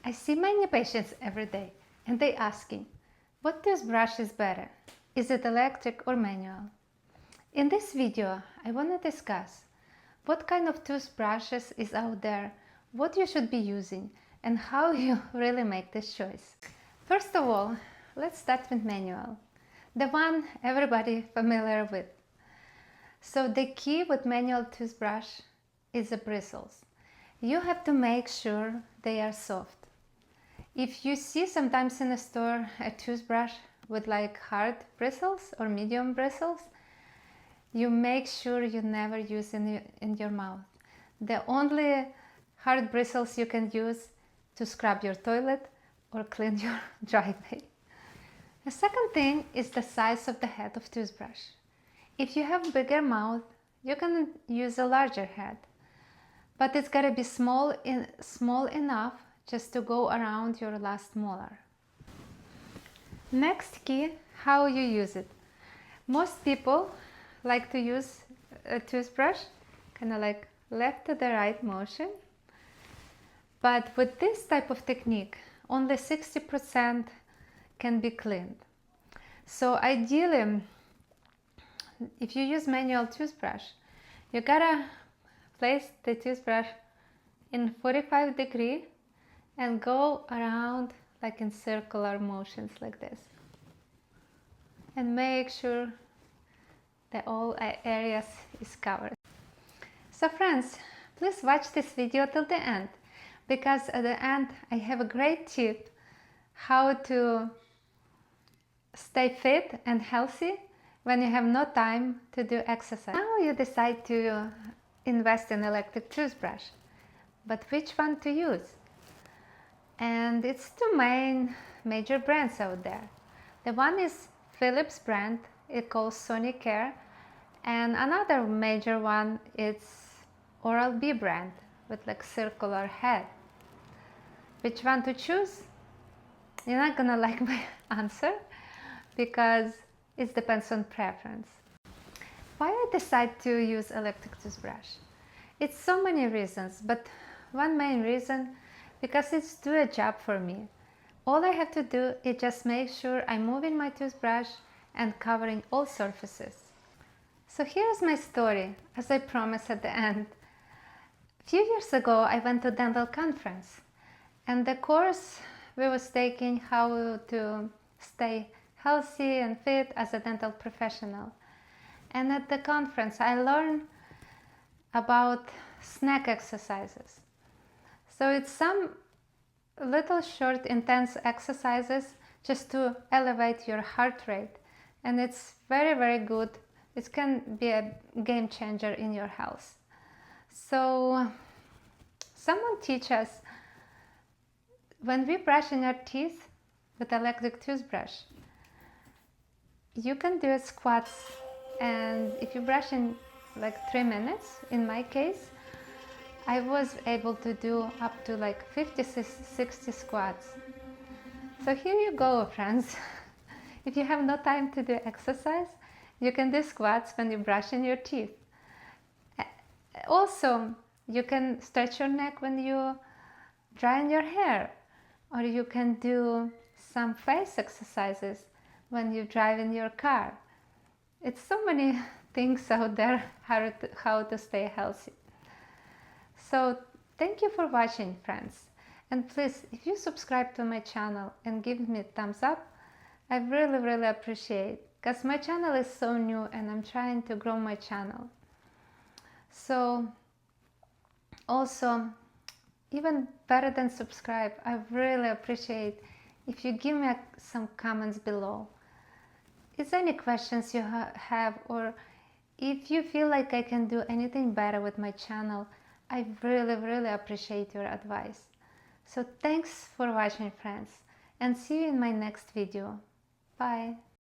I see many patients every day and they asking, what toothbrush is better? Is it electric or manual? In this video, I want to discuss what kind of toothbrushes is out there, what you should be using, and how you really make this choice. First of all, let's start with manual, the one everybody familiar with. So the key with manual toothbrush is the bristles. You have to make sure they are soft. If you see sometimes in a store a toothbrush with like hard bristles or medium bristles, you make sure you never use in your mouth. The only hard bristles you can use to scrub your toilet or clean your driveway. The second thing is the size of the head of toothbrush. If you have bigger mouth, you can use a larger head, but it's gotta be small enough just to go around your last molar. Next key, how you use it. Most people like to use a toothbrush kind of like left to the right motion, but with this type of technique only 60% can be cleaned. So ideally, if you use manual toothbrush, you gotta place the toothbrush in 45 degrees and go around like in circular motions like this, and make sure that all areas is covered. So friends, please watch this video till the end, because at the end I have a great tip how to stay fit and healthy when you have no time to do exercise. Now you decide to invest in electric toothbrush, but which one to use? And it's two major brands out there. The one is Philips brand, it calls Sonicare, and another major one is OralB brand with like circular head. Which one to choose? You're not gonna like my answer because it depends on preference. Why I decide to use electric toothbrush? It's so many reasons, but one main reason, because it's do a job for me. All I have to do is just make sure I'm moving my toothbrush and covering all surfaces. So here's my story, as I promised at the end. A few years ago I went to dental conference, and the course we was taking how to stay healthy and fit as a dental professional. And at the conference I learned about snack exercises. So it's some little short intense exercises just to elevate your heart rate, and it's very good. It can be a game changer in your health. So someone teach us, when we brushing our teeth with electric toothbrush, you can do squats, and if you brush in like 3 minutes, in my case I was able to do up to like 50-60 squats. So here you go, friends. If you have no time to do exercise, you can do squats when you're brushing your teeth. Also, you can stretch your neck when you drying your hair, or you can do some face exercises when you drive in your car. It's so many things out there how to stay healthy. So thank you for watching, friends, and please, if you subscribe to my channel and give me a thumbs up, I really appreciate, because my channel is so new and I'm trying to grow my channel. So also, even better than subscribe, I really appreciate if you give me some comments below. Is there any questions you have, or if you feel like I can do anything better with my channel, I really appreciate your advice. So thanks for watching, friends, and see you in my next video. Bye.